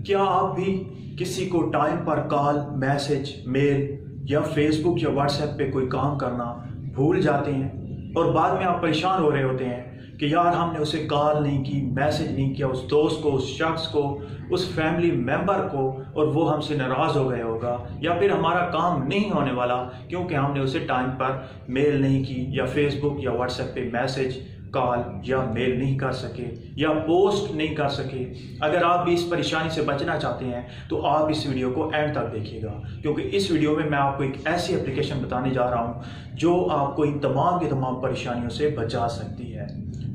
क्या आप भी किसी को टाइम पर कॉल, मैसेज, मेल या फेसबुक या व्हाट्सएप पे कोई काम करना भूल जाते हैं और बाद में आप परेशान हो रहे होते हैं कि यार हमने उसे कॉल नहीं की, मैसेज नहीं किया, उस दोस्त को, उस शख्स को, उस फैमिली मेंबर को, और वो हमसे नाराज़ हो गया होगा या फिर हमारा काम नहीं होने वाला क्योंकि हमने उसे टाइम पर मेल नहीं की या फेसबुक या व्हाट्सएप पे मैसेज, कॉल या मेल नहीं कर सके या पोस्ट नहीं कर सके। अगर आप भी इस परेशानी से बचना चाहते हैं तो आप इस वीडियो को एंड तक देखिएगा, क्योंकि इस वीडियो में मैं आपको एक ऐसी एप्लीकेशन बताने जा रहा हूं जो आपको इन तमाम की तमाम परेशानियों से बचा सकती है।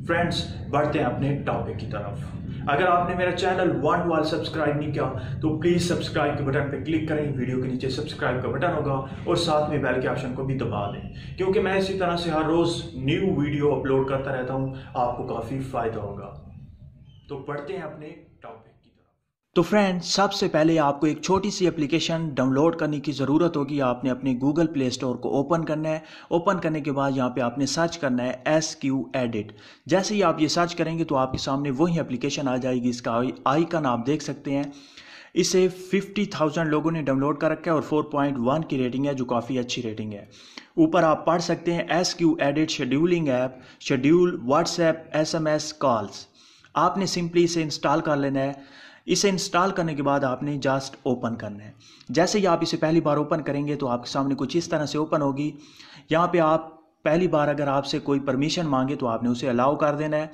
फ्रेंड्स, बढ़ते हैं अपने टॉपिक की तरफ। अगर आपने मेरा चैनल वन वाल सब्सक्राइब नहीं किया तो प्लीज़ सब्सक्राइब के बटन पर क्लिक करें। वीडियो के नीचे सब्सक्राइब का बटन होगा और साथ में बेल के ऑप्शन को भी दबा दें, क्योंकि मैं इसी तरह से हर रोज़ न्यू वीडियो अपलोड करता रहता हूं, आपको काफ़ी फ़ायदा होगा। तो बढ़ते हैं अपने टॉपिक की तरफ। तो फ्रेंड्स, सबसे पहले आपको एक छोटी सी एप्लीकेशन डाउनलोड करने की ज़रूरत होगी। आपने अपने गूगल प्ले स्टोर को ओपन करना है। ओपन करने के बाद यहाँ पे आपने सर्च करना है SQEdit। जैसे ही आप ये सर्च करेंगे तो आपके सामने वही एप्लीकेशन आ जाएगी। इसका आइकन आप देख सकते हैं। इसे 50,000 लोगों ने डाउनलोड कर रखा है और 4.1 की रेटिंग है, जो काफ़ी अच्छी रेटिंग है। ऊपर आप पढ़ सकते हैं SQEdit scheduling app, schedule WhatsApp SMS calls. आपने सिंपली इसे इंस्टॉल कर लेना है। इसे इंस्टॉल करने के बाद आपने जस्ट ओपन करना है। जैसे ही आप इसे पहली बार ओपन करेंगे तो आपके सामने कुछ इस तरह से ओपन होगी। यहाँ पे आप पहली बार अगर आपसे कोई परमिशन मांगे तो आपने उसे अलाउ कर देना है।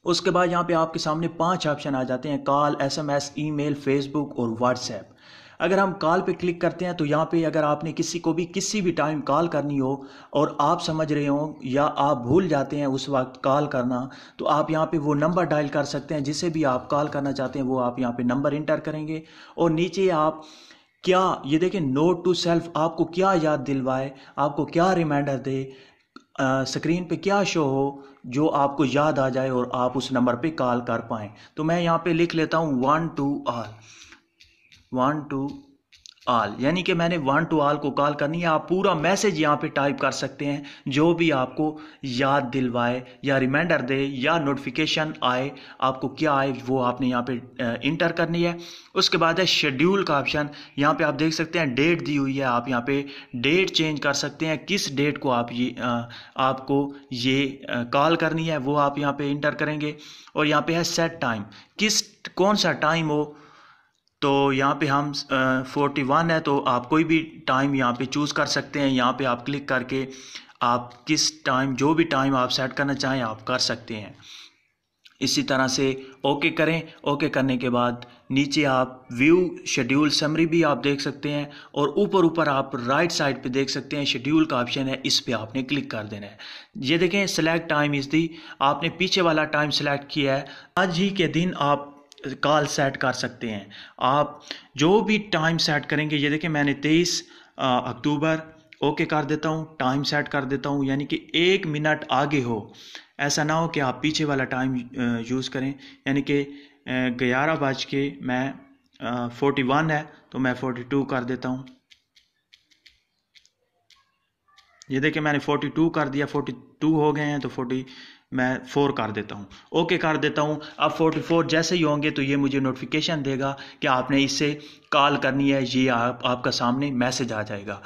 उसके बाद यहाँ पे आपके सामने 5 ऑप्शन आ जाते हैं: कॉल, SMS, ईमेल, फेसबुक और व्हाट्सएप। अगर हम कॉल पे क्लिक करते हैं तो यहाँ पे अगर आपने किसी को भी किसी भी टाइम कॉल करनी हो और आप समझ रहे हो या आप भूल जाते हैं उस वक्त कॉल करना, तो आप यहाँ पे वो नंबर डायल कर सकते हैं जिसे भी आप कॉल करना चाहते हैं। वो आप यहाँ पे नंबर इंटर करेंगे और नीचे आप क्या, ये देखें, नोट टू सेल्फ, आपको क्या याद दिलवाए, आपको क्या रिमाइंडर दे, स्क्रीन पे क्या शो हो जो आपको याद आ जाए और आप उस नंबर पे कॉल कर पाएँ। तो मैं यहाँ पे लिख लेता हूँ 1 to all, 1 to all, यानी कि मैंने 1 to all को कॉल करनी है। आप पूरा मैसेज यहाँ पे टाइप कर सकते हैं, जो भी आपको याद दिलवाए या रिमाइंडर दे या नोटिफिकेशन आए, आपको क्या आए वो आपने यहाँ पे इंटर करनी है। उसके बाद है शेड्यूल का ऑप्शन। यहाँ पे आप देख सकते हैं डेट दी हुई है। आप यहाँ पे डेट चेंज कर सकते हैं, किस डेट को आपको ये कॉल करनी है वो आप यहाँ पे इंटर करेंगे। और यहाँ पे है सेट टाइम, कौन सा टाइम हो, तो यहाँ पे हम 41 है तो आप कोई भी टाइम यहाँ पे चूज़ कर सकते हैं। यहाँ पे आप क्लिक करके आप किस टाइम, जो भी टाइम आप सेट करना चाहें आप कर सकते हैं। इसी तरह से ओके करें। ओके करने के बाद नीचे आप व्यू शेड्यूल समरी भी आप देख सकते हैं और ऊपर आप राइट साइड पे देख सकते हैं शेड्यूल का ऑप्शन है, इस पे आपने क्लिक कर देना है। ये देखें सेलेक्ट टाइम इज़ दी, आपने पीछे वाला टाइम सेलेक्ट किया है। आज ही के दिन आप कॉल सेट कर सकते हैं। आप जो भी टाइम सेट करेंगे, ये देखें मैंने 23 अक्टूबर ओके कर देता हूँ, टाइम सेट कर देता हूँ, यानी कि 1 मिनट आगे हो। ऐसा ना हो कि आप पीछे वाला टाइम यूज़ करें, यानी कि 11 बज के मैं 41 है तो मैं 42 कर देता हूँ। ये देखिए मैंने 42 कर दिया, 42 हो गए हैं तो 40 मैं 4 कर देता हूँ, ओके कर देता हूँ। अब 44 जैसे ही होंगे तो ये मुझे नोटिफिकेशन देगा कि आपने इससे कॉल करनी है, ये आपका सामने मैसेज आ जाएगा।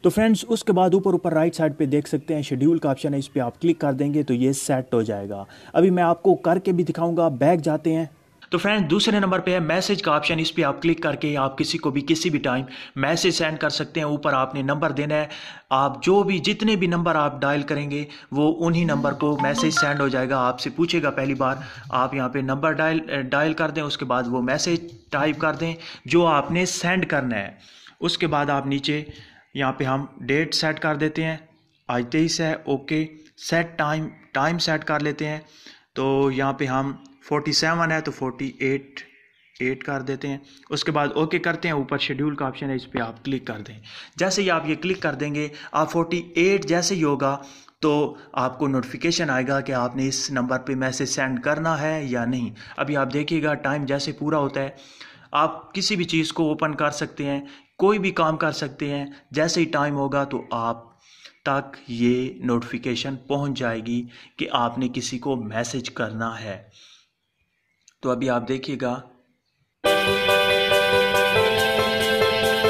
तो फ्रेंड्स, उसके बाद ऊपर राइट साइड पे देख सकते हैं शेड्यूल का ऑप्शन है, इस पर आप क्लिक कर देंगे तो ये सेट हो जाएगा। अभी मैं आपको करके भी दिखाऊंगा। बैक जाते हैं तो फ्रेंड्स, दूसरे नंबर पे है मैसेज का ऑप्शन। इस पर आप क्लिक करके आप किसी को भी किसी भी टाइम मैसेज सेंड कर सकते हैं। ऊपर आपने नंबर देना है, आप जितने भी नंबर आप डायल करेंगे वो उन्हीं नंबर को मैसेज सेंड हो जाएगा। आपसे पूछेगा पहली बार, आप यहाँ पे नंबर डायल कर दें, उसके बाद वो मैसेज टाइप कर दें जो आपने सेंड करना है। उसके बाद आप नीचे यहाँ पे हम डेट सेट कर देते हैं, आज 23 है, ओके। सेट टाइम सेट कर लेते हैं, तो यहाँ पे हम 47 है तो 48 कर देते हैं। उसके बाद ओके करते हैं। ऊपर शेड्यूल का ऑप्शन है, इस पर आप क्लिक कर दें। जैसे ही आप ये क्लिक कर देंगे, आप 48 जैसे ही होगा तो आपको नोटिफिकेशन आएगा कि आपने इस नंबर पे मैसेज सेंड करना है या नहीं। अभी आप देखिएगा टाइम जैसे पूरा होता है आप किसी भी चीज़ को ओपन कर सकते हैं, कोई भी काम कर सकते हैं। जैसे ही टाइम होगा तो आप तक ये नोटिफिकेशन पहुंच जाएगी कि आपने किसी को मैसेज करना है। तो अभी आप देखिएगा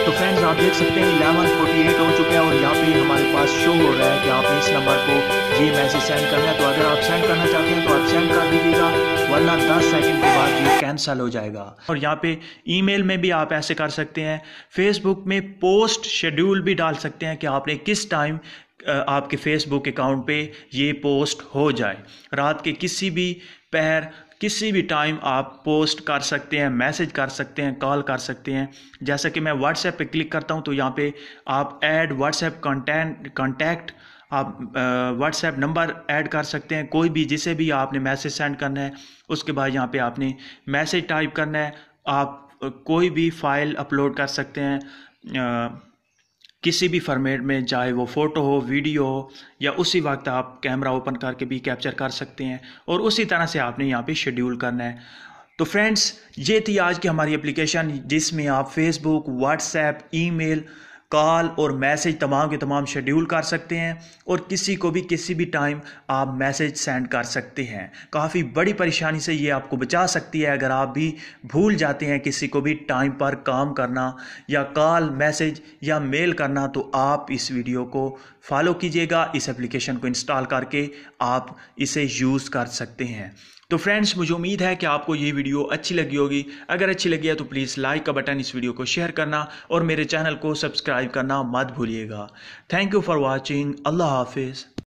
तो फ्रेंड्स आप देख सकते हैं 11:48 हो चुका है और यहाँ पे हमारे पास शो हो रहा है कि आपने इस नंबर को ये मैसेज सेंड करना है। तो अगर आप सेंड करना चाहते हैं तो आप सेंड कर दीजिएगा, वरना 10 सेकंड के बाद ये कैंसिल हो जाएगा। और यहाँ पे ईमेल में भी आप ऐसे कर सकते हैं। फेसबुक में पोस्ट शेड्यूल भी डाल सकते हैं कि आपने किस टाइम आपके फेसबुक अकाउंट पे ये पोस्ट हो जाए। रात के किसी भी पहर किसी भी टाइम आप पोस्ट कर सकते हैं, मैसेज कर सकते हैं, कॉल कर सकते हैं। जैसा कि मैं व्हाट्सएप पे क्लिक करता हूं तो यहाँ पे आप ऐड व्हाट्सएप कॉन्टैक्ट आप व्हाट्सएप नंबर ऐड कर सकते हैं, कोई भी जिसे भी आपने मैसेज सेंड करना है। उसके बाद यहाँ पे आपने मैसेज टाइप करना है। आप कोई भी फाइल अपलोड कर सकते हैं किसी भी फॉर्मेट में, चाहे वो फ़ोटो हो, वीडियो हो, या उसी वक्त आप कैमरा ओपन करके भी कैप्चर कर सकते हैं। और उसी तरह से आपने यहाँ पे शेड्यूल करना है। तो फ्रेंड्स ये थी आज की हमारी एप्लीकेशन जिसमें आप फेसबुक, व्हाट्सएप, ईमेल, कॉल और मैसेज तमाम के तमाम शेड्यूल कर सकते हैं और किसी को भी किसी भी टाइम आप मैसेज सेंड कर सकते हैं। काफ़ी बड़ी परेशानी से ये आपको बचा सकती है। अगर आप भी भूल जाते हैं किसी को भी टाइम पर काम करना या कॉल, मैसेज या मेल करना, तो आप इस वीडियो को फॉलो कीजिएगा। इस एप्लीकेशन को इंस्टॉल करके आप इसे यूज़ कर सकते हैं। तो फ्रेंड्स मुझे उम्मीद है कि आपको ये वीडियो अच्छी लगी होगी। अगर अच्छी लगी है तो प्लीज़ लाइक का बटन, इस वीडियो को शेयर करना और मेरे चैनल को सब्सक्राइब करना मत भूलिएगा। Thank you for watching. अल्लाह हाफिज़।